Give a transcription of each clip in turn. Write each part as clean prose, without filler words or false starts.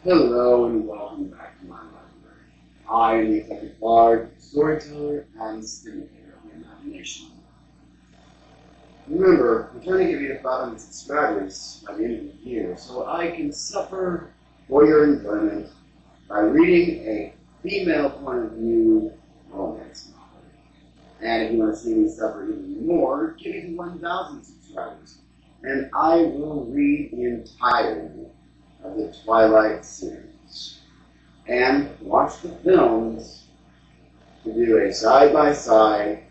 Hello and welcome back to my library. I am the Eclectic Bard, storyteller, and stimulator of the imagination. Remember, I'm trying to give you 500 subscribers by the end of the year so I can suffer for your enjoyment by reading a female point of view romance novel. And if you want to see me suffer even more, give me 1,000 subscribers and I will read the entirety of the Twilight series and watch the films to do a side-by-side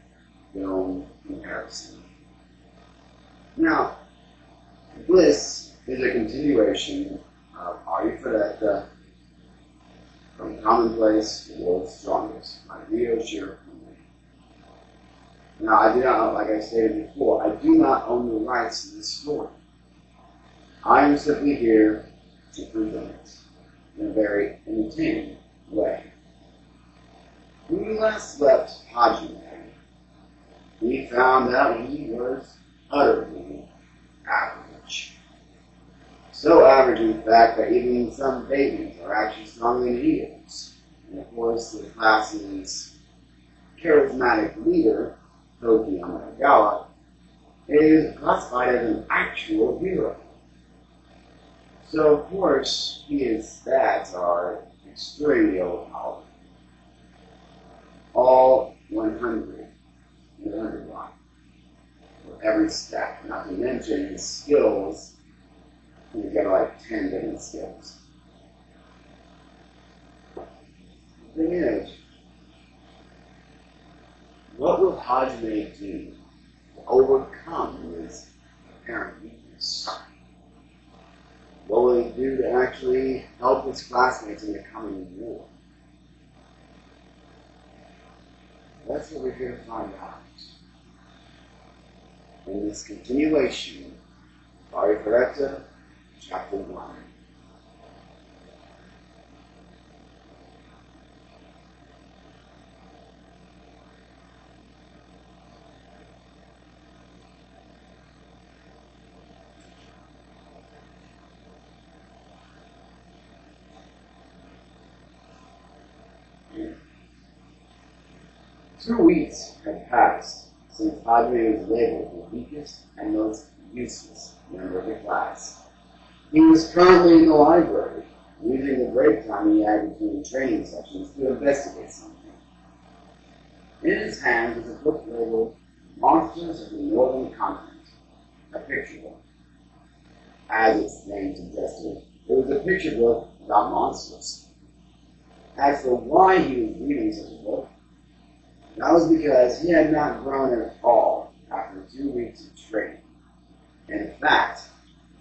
film comparison. Now, Bliss is a continuation of Arifureta, From Commonplace to World's Strongest by Rio Shiro. Now, I do not, like I stated before, I do not own the rights to this story. I am simply here to present it in a very entertaining way. When we last left Hajime, we found that he was utterly average. So average, in fact, that even some babies are actually stronger than he is. And of course, the class's charismatic leader, Toki Amagawa, is classified as an actual hero. So, of course, his stats are extremely overpowered. All 100 block for every stat. Not to mention his skills. He's got like 10 different skills. The thing is, what will Hajime do to overcome his apparent weakness? What will he do to actually help his classmates in the coming war? That's what we're here to find out. In this continuation of Arifureta, Chapter 1. Two weeks had passed since Hajime was labeled the weakest and most useless member of the class. He was currently in the library, using the break time he had between training sessions to investigate something. In his hand was a book labeled Monsters of the Northern Continent, a picture book. As its name suggested, it was a picture book about monsters. As for why he was reading such a book, that was because he had not grown at all after 2 weeks of training. In fact,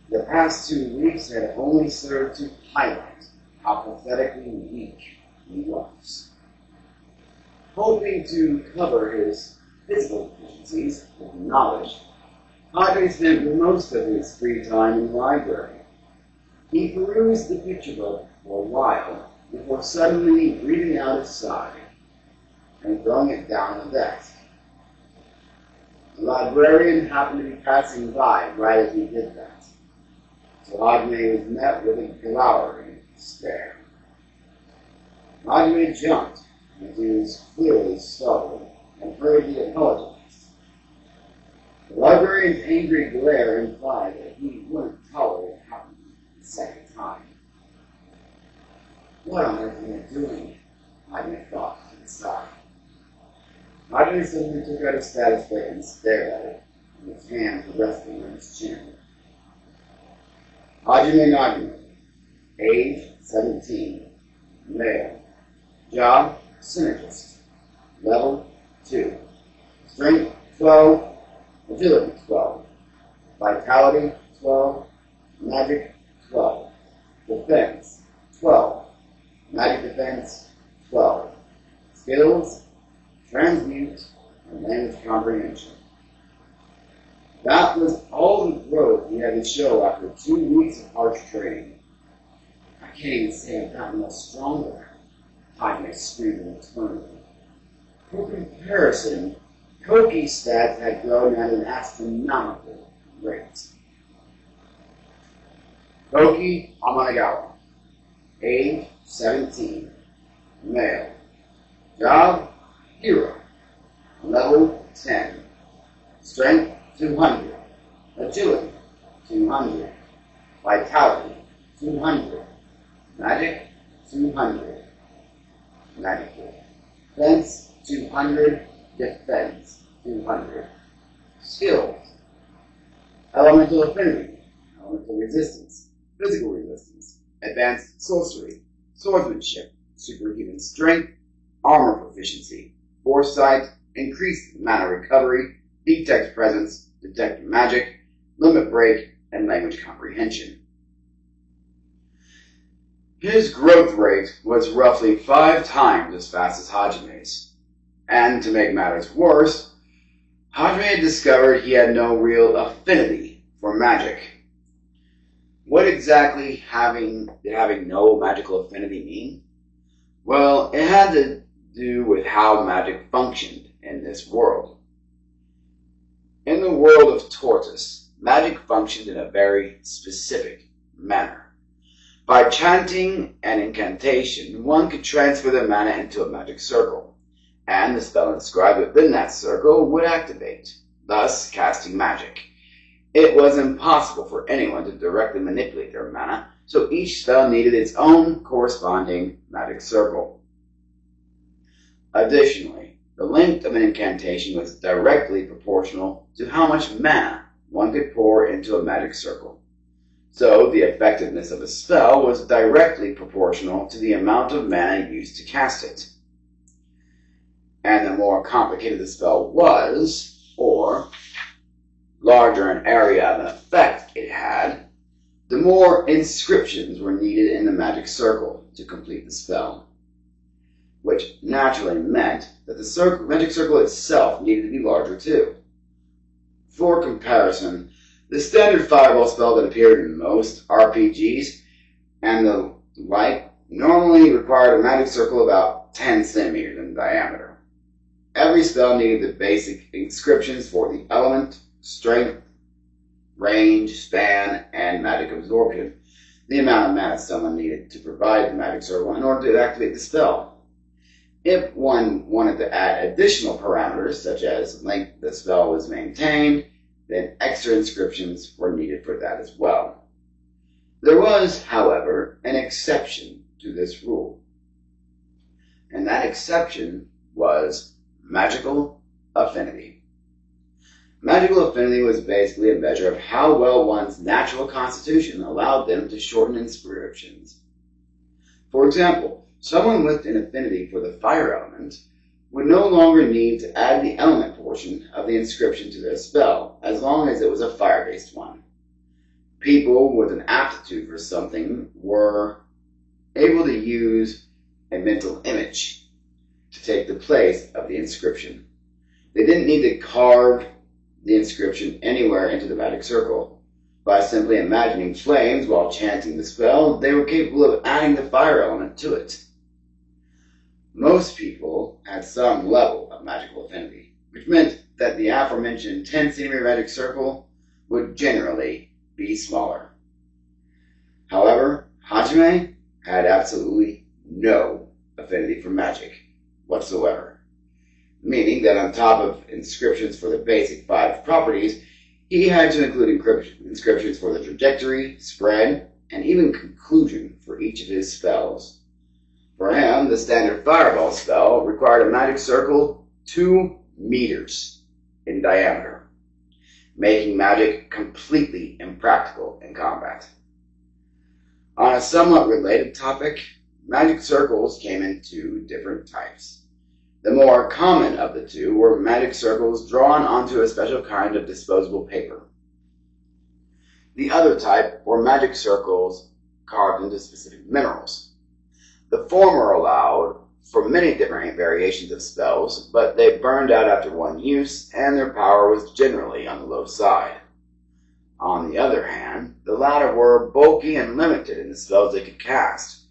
the past 2 weeks had only served to highlight how pathetically weak he was. Hoping to cover his physical deficiencies with knowledge, Hajime spent most of his free time in the library. He perused the picture book for a while before suddenly breathing out a sigh and throwing it down on the desk. The librarian happened to be passing by right as he did that, so Hajime was met with a glowering stare. Hajime jumped, and he was clearly startled and hurriedly apologized. The librarian's angry glare implied that he wouldn't tolerate it happening the second time. What on earth am I doing? Hajime thought inside. Hajime suddenly took out his status plate and stared at it, and his hands were resting on his chin. Hajime Nagano, age 17, male, job synergist, level 2, strength 12, agility 12, vitality 12, magic 12, defense 12, magic defense 12, skills, transmute, and language comprehension. That was all the growth he had to show after 2 weeks of harsh training. I can't even say I've gotten much stronger, Hajime screamed internally. For comparison, Koki's stats had grown at an astronomical rate. Koki Amanagawa, Age 17. Male. Job, hero. Level 10. Strength 200. Agility 200. Vitality 200. Magic 200. Magic. Defense 200. Defense 200. Skills. Elemental affinity. Elemental resistance. Physical resistance. Advanced sorcery. Swordsmanship. Superhuman strength. Armor proficiency. Foresight. Increased mana recovery. Detect presence. Detect magic. Limit break. And language comprehension. His growth rate was roughly 5 times as fast as Hajime's. And to make matters worse, Hajime had discovered he had no real affinity for magic. What exactly did having no magical affinity mean? Well, it had to do with how magic functioned in this world. In the world of Tortoise, magic functioned in a very specific manner. By chanting an incantation, one could transfer the mana into a magic circle, and the spell inscribed within that circle would activate, thus casting magic. It was impossible for anyone to directly manipulate their mana, so each spell needed its own corresponding magic circle. Additionally, the length of an incantation was directly proportional to how much mana one could pour into a magic circle. So the effectiveness of a spell was directly proportional to the amount of mana used to cast it. And the more complicated the spell was, or larger an area of an effect it had, the more inscriptions were needed in the magic circle to complete the spell, which naturally meant that the magic circle itself needed to be larger too. For comparison, the standard fireball spell that appeared in most RPGs and the like normally required a magic circle about 10 centimeters in diameter. Every spell needed the basic inscriptions for the element, strength, range, span, and magic absorption, the amount of mana someone needed to provide the magic circle in order to activate the spell. If one wanted to add additional parameters, such as length the spell was maintained, then extra inscriptions were needed for that as well. There was, however, an exception to this rule, and that exception was magical affinity. Magical affinity was basically a measure of how well one's natural constitution allowed them to shorten inscriptions. For example, someone with an affinity for the fire element would no longer need to add the element portion of the inscription to their spell, as long as it was a fire-based one. People with an aptitude for something were able to use a mental image to take the place of the inscription. They didn't need to carve the inscription anywhere into the magic circle. By simply imagining flames while chanting the spell, they were capable of adding the fire element to it. Most people had some level of magical affinity, which meant that the aforementioned 10 centimeter magic circle would generally be smaller. However, Hajime had absolutely no affinity for magic whatsoever, meaning that on top of inscriptions for the basic 5 properties, he had to include inscriptions for the trajectory, spread, and even conclusion for each of his spells. For him, the standard fireball spell required a magic circle 2 meters in diameter, making magic completely impractical in combat. On a somewhat related topic, magic circles came in 2 different types. The more common of the 2 were magic circles drawn onto a special kind of disposable paper. The other type were magic circles carved into specific minerals. The former allowed for many different variations of spells, but they burned out after one use, and their power was generally on the low side. On the other hand, the latter were bulky and limited in the spells they could cast,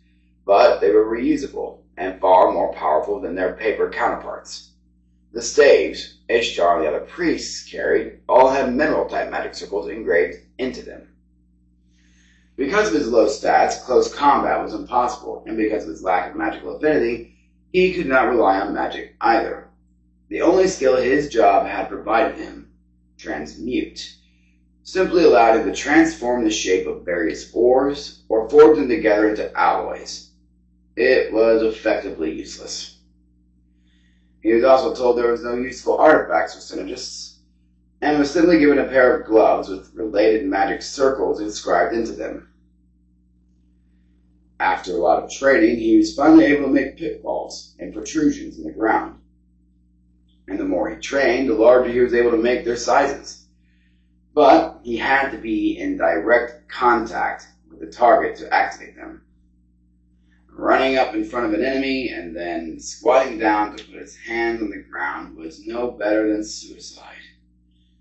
but they were reusable and far more powerful than their paper counterparts. The staves Ishtar and the other priests carried all had mineral-type magic circles engraved into them. Because of his low stats, close combat was impossible, and because of his lack of magical affinity, he could not rely on magic either. The only skill his job had provided him, transmute, simply allowed him to transform the shape of various ores or forge them together into alloys. It was effectively useless. He was also told there was no useful artifacts for synergists, and was simply given a pair of gloves with related magic circles inscribed into them. After a lot of training, he was finally able to make pitfalls and protrusions in the ground. And the more he trained, the larger he was able to make their sizes. But he had to be in direct contact with the target to activate them. Running up in front of an enemy and then squatting down to put his hands on the ground was no better than suicide.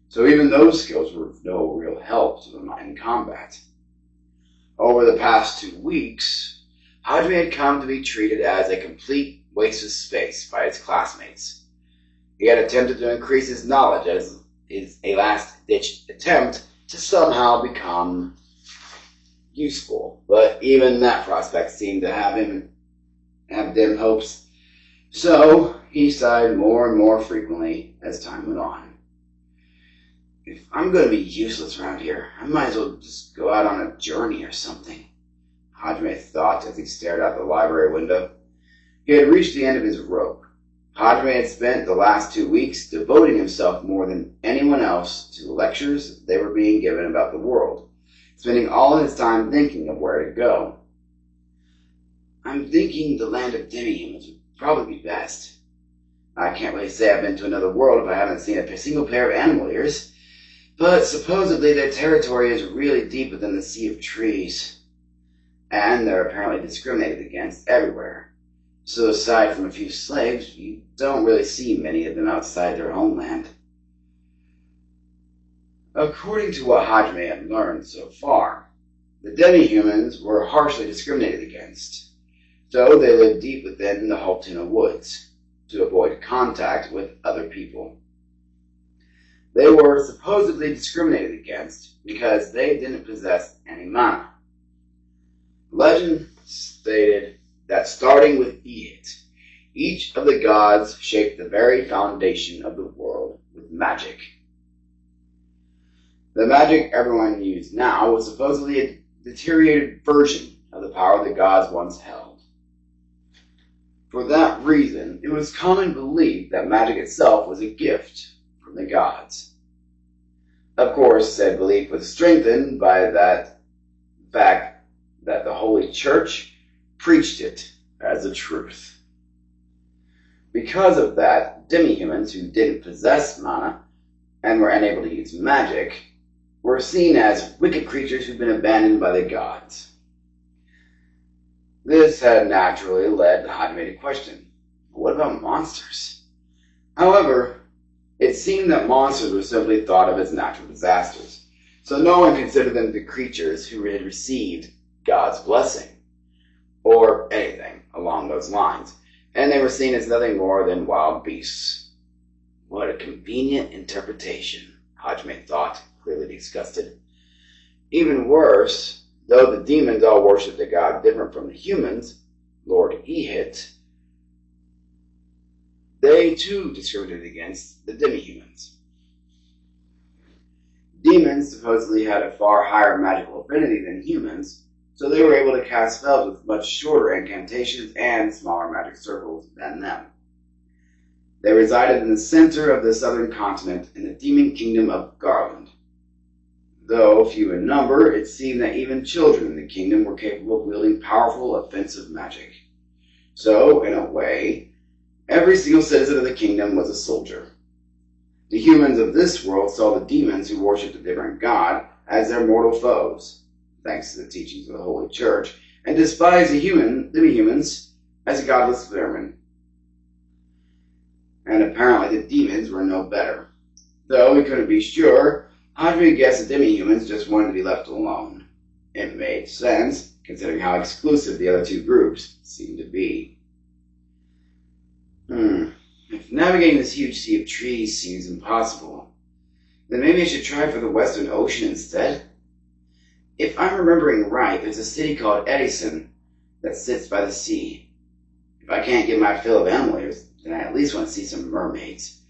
So even those skills were of no real help to him in combat. Over the past 2 weeks, Hadri had come to be treated as a complete waste of space by his classmates. He had attempted to increase his knowledge as a last-ditch attempt to somehow become useful, but even that prospect seemed to have dim hopes. So he sighed more and more frequently as time went on. If I'm going to be useless around here, I might as well just go out on a journey or something, Hadri thought as he stared out the library window. He had reached the end of his rope. Hadri had spent the last 2 weeks devoting himself more than anyone else to the lectures they were being given about the world, spending all his time thinking of where to go. I'm thinking the land of demi-humans would probably be best. I can't really say I've been to another world if I haven't seen a single pair of animal ears, but supposedly their territory is really deep within the sea of trees, and they're apparently discriminated against everywhere. So aside from a few slaves, you don't really see many of them outside their homeland. According to what Hadri had learned so far, the demi-humans were harshly discriminated against, so they lived deep within the Haltuna woods to avoid contact with other people. They were supposedly discriminated against because they didn't possess any mana. Legend stated that starting with Ihit, each of the gods shaped the very foundation of the world with magic. The magic everyone used now was supposedly a deteriorated version of the power the gods once held. For that reason, it was common belief that magic itself was a gift from the gods. Of course, said belief was strengthened by that fact that the Holy Church preached it as a truth. Because of that, demi-humans who didn't possess mana and were unable to use magic were seen as wicked creatures who'd been abandoned by the gods. This had naturally led Hadri to question, what about monsters? However, it seemed that monsters were simply thought of as natural disasters, so no one considered them the creatures who had received God's blessing, or anything along those lines, and they were seen as nothing more than wild beasts. What a convenient interpretation, Hadri thought, clearly disgusted. Even worse, though the demons all worshipped a god different from the humans, Lord Ihit, they too discriminated against the demi-humans. Demons supposedly had a far higher magical affinity than humans, so they were able to cast spells with much shorter incantations and smaller magic circles than them. They resided in the center of the southern continent in the demon kingdom of Garland. Though few in number, it seemed that even children in the kingdom were capable of wielding powerful offensive magic. So, in a way, every single citizen of the kingdom was a soldier. The humans of this world saw the demons who worshipped a different god as their mortal foes, thanks to the teachings of the Holy Church, and despised the demi-humans as godless vermin. And apparently the demons were no better. Though we couldn't be sure, Hadri guessed the demi-humans just wanted to be left alone. It made sense, considering how exclusive the other two groups seemed to be. If navigating this huge sea of trees seems impossible, then maybe I should try for the Western Ocean instead. If I'm remembering right, there's a city called Edison that sits by the sea. If I can't get my fill of animals, then I at least want to see some mermaids.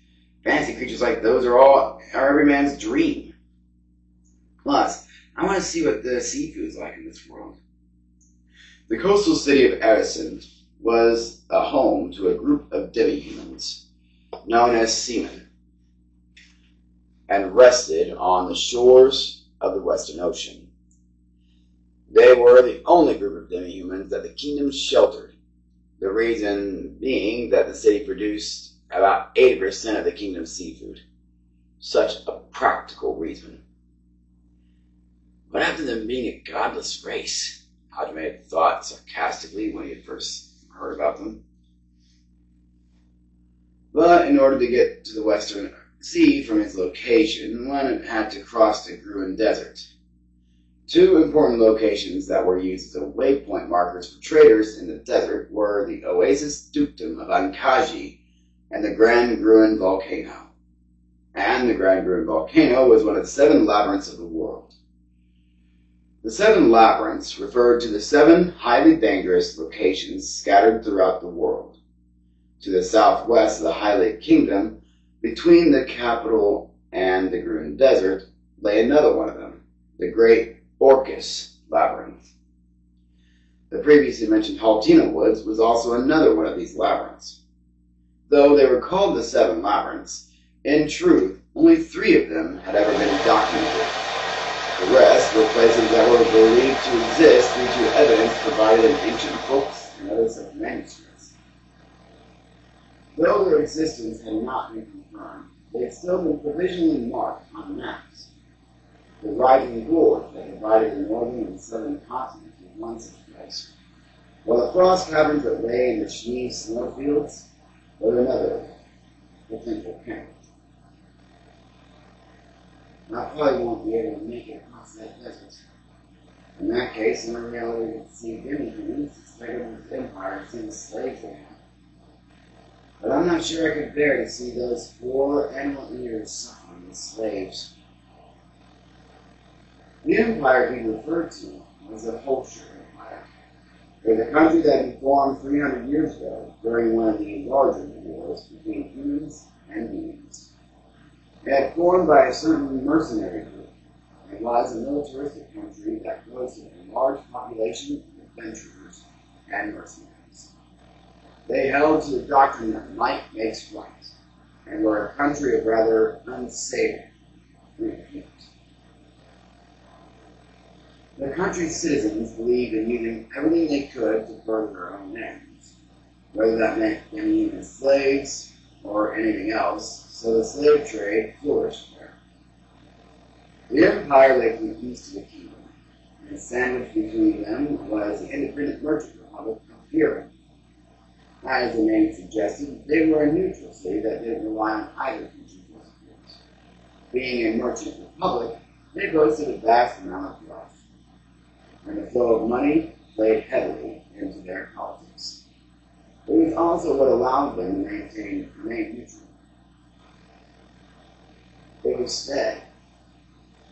Fancy creatures like those are every man's dream. Plus, I want to see what the seafood's like in this world. The coastal city of Edison was a home to a group of demi-humans known as seamen, and rested on the shores of the Western Ocean. They were the only group of demi-humans that the kingdom sheltered, the reason being that the city produced about 80% of the kingdom's seafood. Such a practical reason. What happened to them being a godless race? Hadme thought sarcastically when he had first heard about them. But in order to get to the Western Sea from its location, one had to cross the Gruen Desert. Two important locations that were used as waypoint markers for traders in the desert were the Oasis Dukedom of Ankaji and the Grand Gruen Volcano. And the Grand Gruen Volcano was one of the 7 labyrinths of the world. The 7 labyrinths referred to the 7 highly dangerous locations scattered throughout the world. To the southwest of the Highland Kingdom, between the capital and the Gruen Desert, lay another one of them, the Great Orcus Labyrinth. The previously mentioned Haltina Woods was also another one of these labyrinths. Though they were called the 7 labyrinths, in truth, only 3 of them had ever been documented. The rest were places that were believed to exist due to evidence provided in ancient books and other such manuscripts. Though their existence had not been confirmed, they had still been provisionally marked on maps. The rising gorge that divided the northern and southern continents was one such place, while the frost caverns that lay in the Schnee snowfields were another potential camp. I probably won't be able to make it across that desert. In that case, in reality, we could see demi-humans expected with the Empire to send slaves around. But I'm not sure I could bear to see those poor animal eaters suffering as slaves. The empire he referred to was the Holscher Empire. It was a country that had been formed 300 years ago during one of the larger wars between humans and demons. It had formed by a certain mercenary group, and was a militaristic country that boasted a large population of adventurers and mercenaries. They held to the doctrine that might makes right, and were a country of rather unsavory repute. The country's citizens believed in using everything they could to further their own ends, whether that meant being as slaves or anything else, so the slave trade flourished there. The empire lay to the east of the kingdom, and sandwiched between them was the independent merchant republic of Iran. As the name suggested, they were a neutral city that didn't rely on either country for support. Being a merchant republic, they boasted a vast amount of wealth, and the flow of money played heavily into their politics. It was also what allowed them to remain neutral. It was said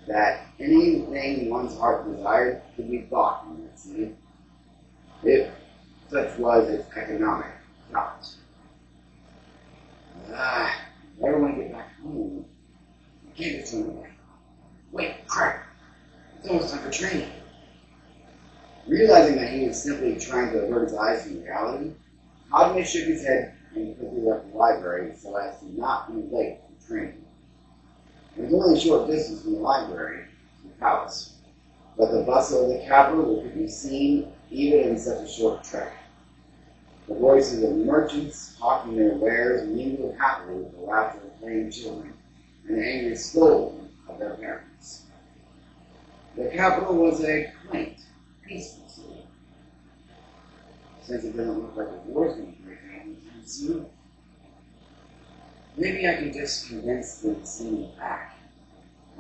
that anything one's heart desired could be bought in that city, if such was its economic thought. I never want to get back home. I can't get something like, wait, crap, it's almost time for training. Realizing that he was simply trying to avert his eyes from reality, Hadme shook his head and quickly left the library so as to not be late for training. It was only a short distance from the library to the palace, but the bustle of the capital could be seen even in such a short trek. The voices of merchants hawking their wares mingled happily with the laughter of playing children and the angry scolding of their parents. The capital was a quaint, peaceful city. Since it doesn't look like a war's going to break out anytime soon, maybe I can just convince them to send me back.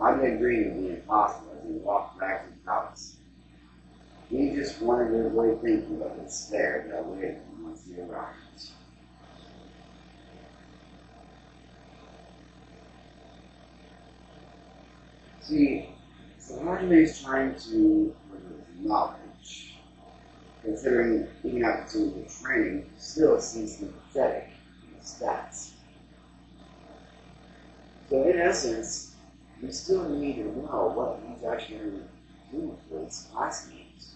I've been dreaming of the impossible as we walked back to the palace. He just wanted to avoid thinking of the despair that awaited him once he arrived. See, So Hajime is trying to remove knowledge, considering even after doing the training, still seems to be pathetic in his stats. So in essence, we still need to know what he's actually going to do with his classmates.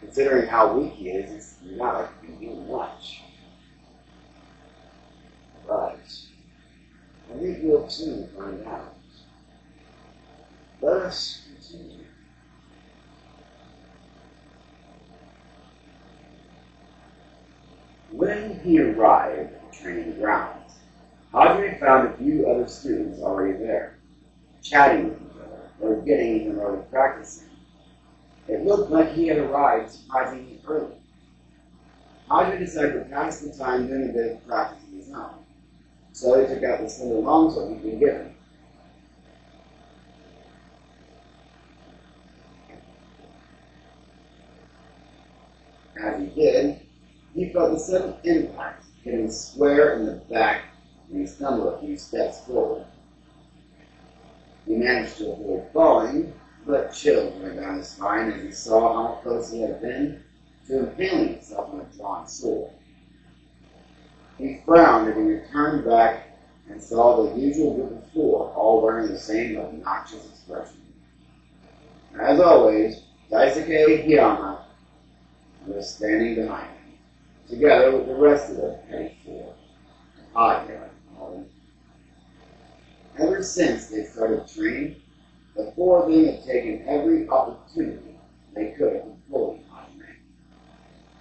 Considering how weak he is, it's not going to be much. But I think we'll soon find out. Let us continue. When he arrived at the training grounds, Hajime found a few other students already there, chatting with each other, or getting even already practicing. It looked like he had arrived surprisingly early. Hajime decided to pass the time doing a bit of practice of his own, so he took out the slender longsword he'd been given. As he did, he felt the sudden impact hitting square in the back, and he stumbled a few steps forward. He managed to avoid falling, but chills went down his spine as he saw how close he had been to impaling himself on a drawn sword. He frowned as he returned back and saw the usual group of four, all wearing the same obnoxious expression. As always, Daisuke Hiyama was standing behind him, together with the rest of the petty four, odd guy. Ever since they started training, the four of them had taken every opportunity they could of bullying Hajime.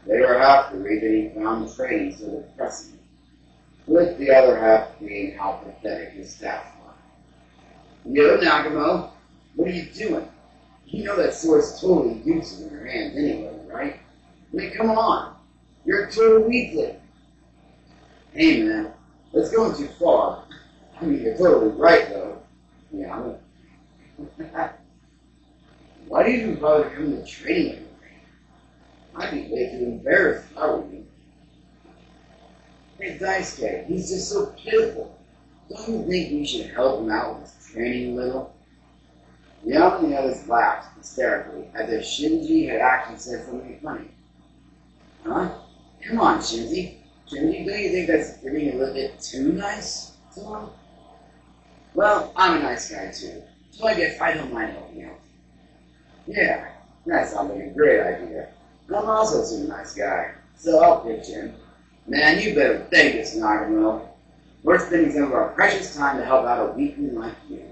They were half the reason he found training so depressing, with the other half being how pathetic his staff were. Yo, Nagamo, what are you doing? You know that sword's totally useless in your hands anyway, right? I mean, come on. You're a total weakling. Hey, man, that's going too far. I mean, you're totally right, though. Yeah, why do you even bother coming to training with me? I'd be way too embarrassed if I were you. Hey, Daisuke, he's just so pitiful. Don't you think we should help him out with his training a little? Yama and the others laughed hysterically, as if Shinji had actually said something funny. Huh? Come on, Shinji. Shinji, don't you think that's being a little bit too nice to him? Well, I'm a nice guy too, so I guess I don't mind helping out. Yeah, that sounds like a great idea. I'm also a nice guy, so I'll pitch in. Man, you better thank us, Nagamo. We're spending some of our precious time to help out a weakling like you.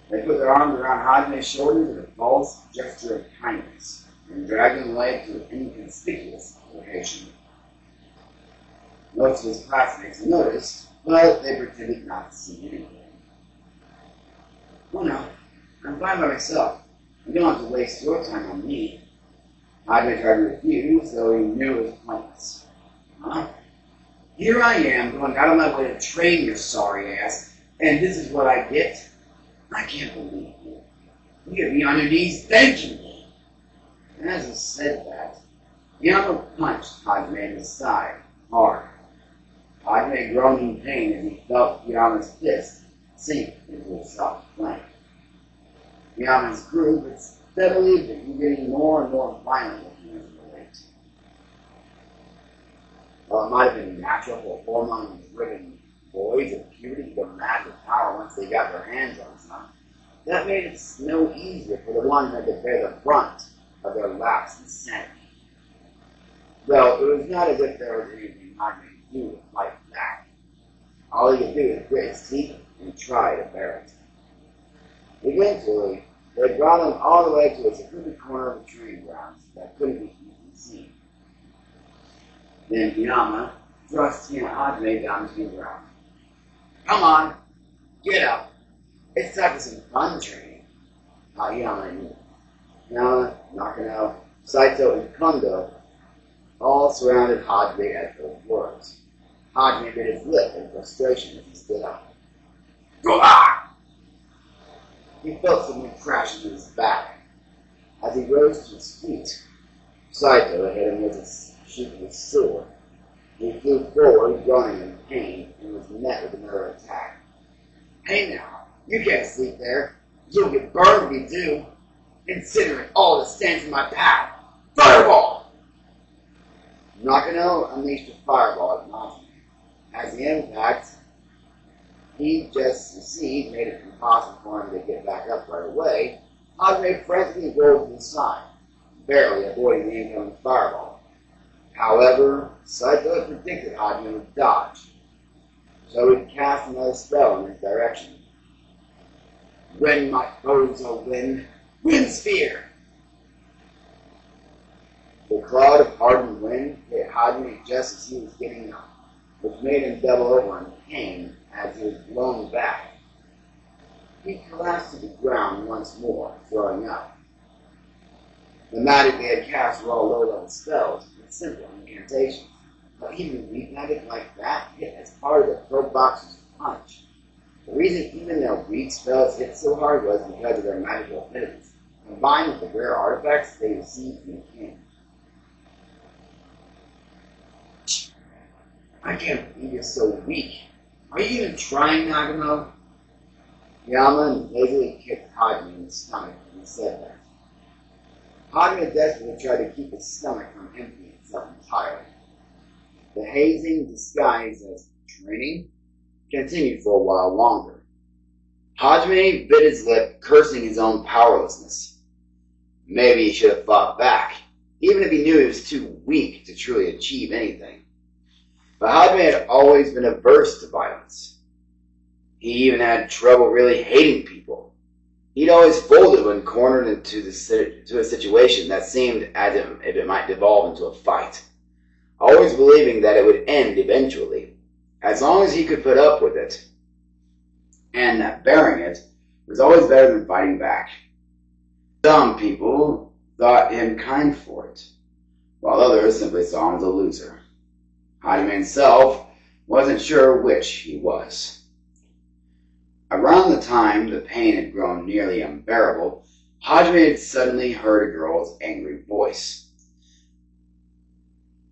They put their arms around Hajime's shoulders with a false gesture of kindness, and dragged him away to an inconspicuous location. Most of his classmates noticed, but they pretended not to see anything. Oh no, I'm fine by myself. You don't have to waste your time on me. Hajime tried to refuse, though he knew it was pointless. Huh? Here I am, going out of my way to train your sorry ass, and this is what I get? I can't believe you. You get me on your knees thanking me. And as he said that, Yama punched Hajime in the side, hard. Hajime groaned in pain as he felt Yama's fist sink into his soft flank. Yama's groove had steadily been getting more and more violent as he was late. While it might have been natural for hormone-driven boys of puberty to go mad with power once they got their hands on some, that made it no easier for the ones that could bear the brunt of their lapse in sanity. Though it was not as if there was anything Hajime could do to fight back. All he could do was grit his teeth and try to bear it. Eventually, they brought him all the way to a secluded corner of the training grounds that couldn't be easily seen. Then Yama thrust Hajime down to the ground. Come on, get up. It's time for some fun training. Yama and Yama, Nakano, Saito, and Kondo all surrounded Hajime at those words. Hajime bit his lip in frustration as he stood up. Ah! He felt something crash into his back. As he rose to his feet, Saito hit him with a sheath of his sword. He flew forward, groaning in pain, and was met with another attack. Hey now, you can't sleep there. You'll get burned if you do, considering all that stands in my path. Fireball! Nakano unleashed a fireball at Najime. As the impact he just received made it impossible for him to get back up right away, Najime frantically rolled to the side, barely avoiding the incoming fireball. However, Saito had predicted Hajime would dodge, so he cast another spell in his direction. When my foes are wind sphere! The cloud of hardened wind hit Hajime just as he was getting up, which made him double over in pain as he was blown back. He collapsed to the ground once more, throwing up. The magic they had cast were all low-level spells with simple incantations, but even weak magic like that hit as hard as a pro boxer's punch. The reason even their weak spells hit so hard was because of their magical abilities, combined with the rare artifacts they received from the king. I can't believe you're so weak. Are you even trying, Nagamo? Yama lazily kicked Hajime in the stomach when he said that. Hajime desperately tried to keep his stomach from emptying itself entirely. The hazing, disguised as training, continued for a while longer. Hajime bit his lip, cursing his own powerlessness. Maybe he should have fought back, even if he knew he was too weak to truly achieve anything. But Hajime had always been averse to violence. He even had trouble really hating people. He'd always folded when cornered into a situation that seemed as if it might devolve into a fight, always believing that it would end eventually, as long as he could put up with it, and that bearing it was always better than fighting back. Some people thought him kind for it, while others simply saw him as a loser. Hajime himself wasn't sure which he was. Around the time the pain had grown nearly unbearable, Hajime had suddenly heard a girl's angry voice.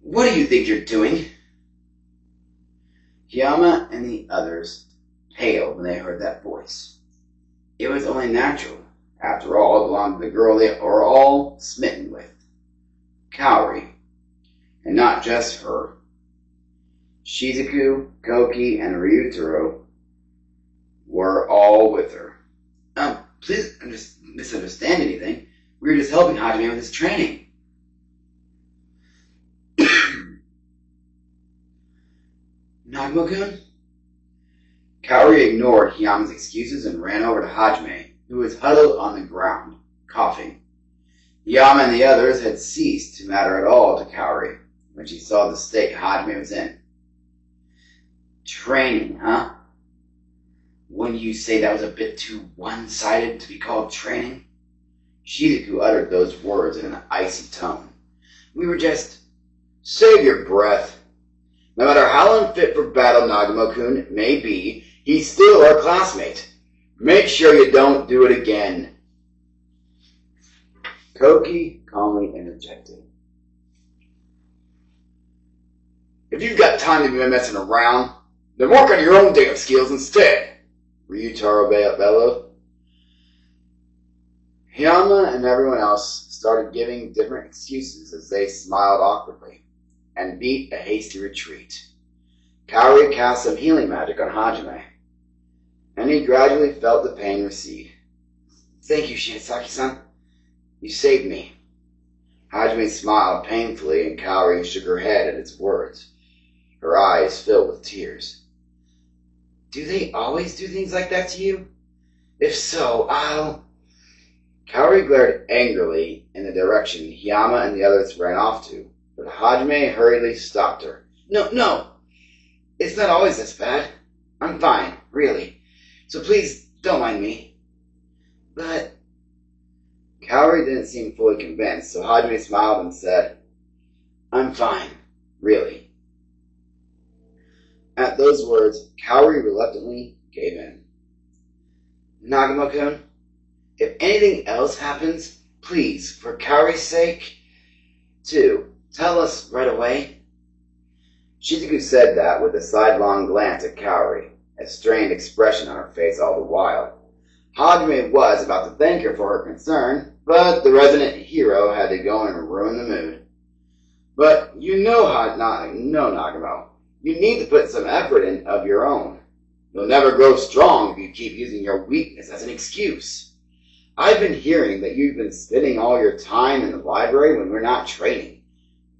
"What do you think you're doing?" Yama and the others paled when they heard that voice. It was only natural. After all, it belonged to the girl they were all smitten with, Kaori, and not just her. Shizuku, Koki, and Ryutaro were all with her. Please misunderstand anything. We were just helping Hajime with his training. Nagamo-kun? Kaori ignored Hiyama's excuses and ran over to Hajime, who was huddled on the ground, coughing. Hiyama and the others had ceased to matter at all to Kaori when she saw the state Hajime was in. Training, huh? Wouldn't you say that was a bit too one-sided to be called training? Shizuku uttered those words in an icy tone. We were just... Save your breath. No matter how unfit for battle Nagamo-kun may be, he's still our classmate. Make sure you don't do it again. Koki calmly interjected. If you've got time to be messing around, then work on your own damn skills instead. Ryutaro bellowed. Hiyama and everyone else started giving different excuses as they smiled awkwardly and beat a hasty retreat. Kaori cast some healing magic on Hajime, and he gradually felt the pain recede. Thank you, Shinsaki-san. You saved me. Hajime smiled painfully, and Kaori shook her head at his words, her eyes filled with tears. Do they always do things like that to you? If so, I'll... Kaori glared angrily in the direction Hiyama and the others ran off to, but Hajime hurriedly stopped her. No, it's not always this bad. I'm fine, really. So please, don't mind me. But... Kaori didn't seem fully convinced, so Hajime smiled and said, I'm fine, really. At those words, Kaori reluctantly gave in. Nagamo-kun, if anything else happens, please, for Kaori's sake, tell us right away. Shizuku said that with a sidelong glance at Kaori, a strained expression on her face all the while. Hajime was about to thank her for her concern, but the resident hero had to go and ruin the mood. But you know, Nagamo, you need to put some effort in of your own. You'll never grow strong if you keep using your weakness as an excuse. I've been hearing that you've been spending all your time in the library when we're not training.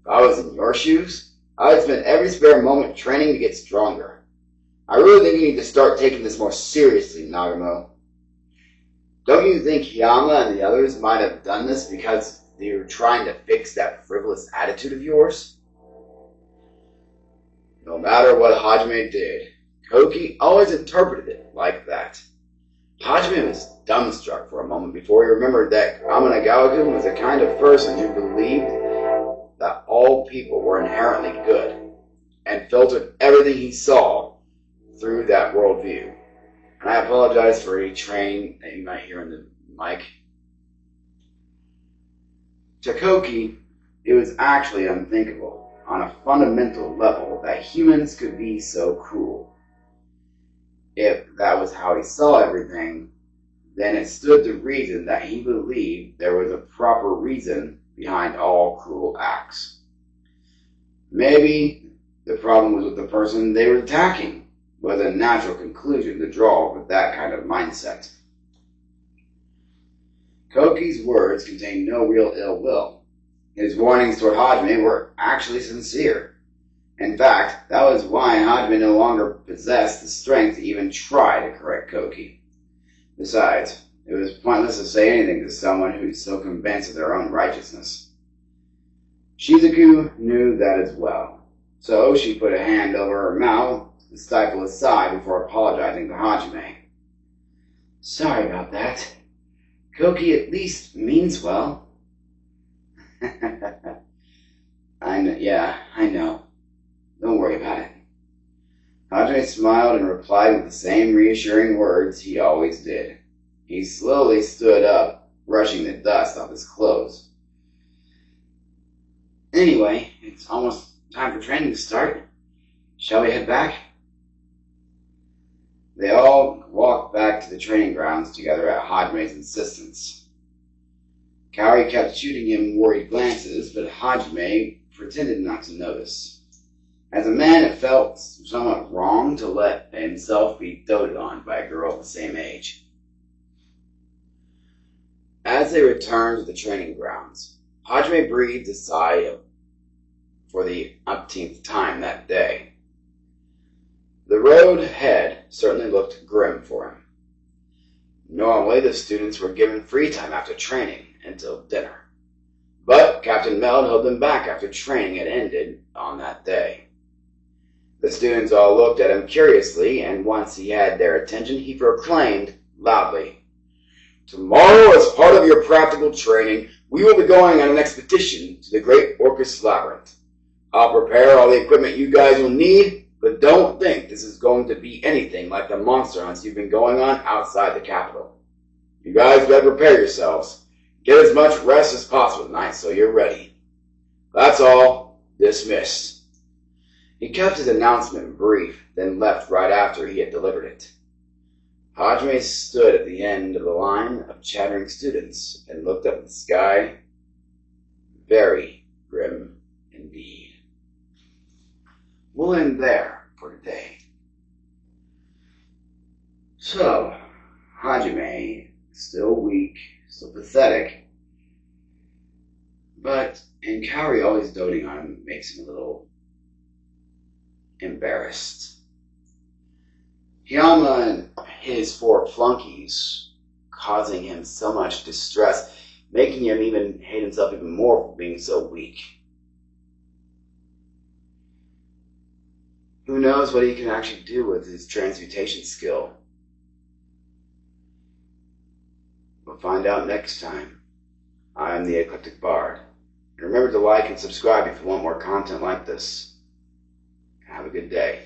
If I was in your shoes, I'd spend every spare moment training to get stronger. I really think you need to start taking this more seriously, Nagamo. Don't you think Hiyama and the others might have done this because they were trying to fix that frivolous attitude of yours? No matter what Hajime did, Koki always interpreted it like that. Hajime was dumbstruck for a moment before he remembered that Amanagawa-kun was the kind of person who believed that all people were inherently good and filtered everything he saw through that worldview. And I apologize for any train that you might hear in the mic. To Koki, it was actually unthinkable on a fundamental level that humans could be so cruel. If that was how he saw everything, then it stood to reason that he believed there was a proper reason behind all cruel acts. Maybe the problem was with the person they were attacking, was a natural conclusion to draw with that kind of mindset. Koki's words contained no real ill will. His warnings toward Hajime were actually sincere. In fact, that was why Hajime no longer possessed the strength to even try to correct Koki. Besides, it was pointless to say anything to someone who's so convinced of their own righteousness. Shizuku knew that as well, so she put a hand over her mouth to stifle a sigh before apologizing to Hajime. Sorry about that. Koki at least means well. I know. Don't worry about it. Hajime smiled and replied with the same reassuring words he always did. He slowly stood up, brushing the dust off his clothes. Anyway, it's almost time for training to start. Shall we head back? They all walked back to the training grounds together at Hajime's insistence. Kaori kept shooting him worried glances, but Hajime pretended not to notice. As a man, it felt somewhat wrong to let himself be doted on by a girl of the same age. As they returned to the training grounds, Hajime breathed a sigh for the umpteenth time that day. The road ahead certainly looked grim for him. Normally, the students were given free time after training until dinner. But Captain Meld held them back after training had ended on that day. The students all looked at him curiously, and once he had their attention, he proclaimed loudly, "Tomorrow, as part of your practical training, we will be going on an expedition to the Great Orcus Labyrinth. I'll prepare all the equipment you guys will need, but don't think this is going to be anything like the monster hunts you've been going on outside the capital. You guys better prepare yourselves. Get as much rest as possible tonight so you're ready. That's all. Dismissed." He kept his announcement brief, then left right after he had delivered it. Hajime stood at the end of the line of chattering students and looked up at the sky. Very grim indeed. We'll end there for today. So, Hajime, still weak, still pathetic, and Kaori always doting on him makes him a little embarrassed. Hiyama and his 4 flunkies causing him so much distress, making him even hate himself even more for being so weak. Who knows what he can actually do with his transmutation skill? We'll find out next time. I am the Eclectic Bard. And remember to like and subscribe if you want more content like this. Have a good day.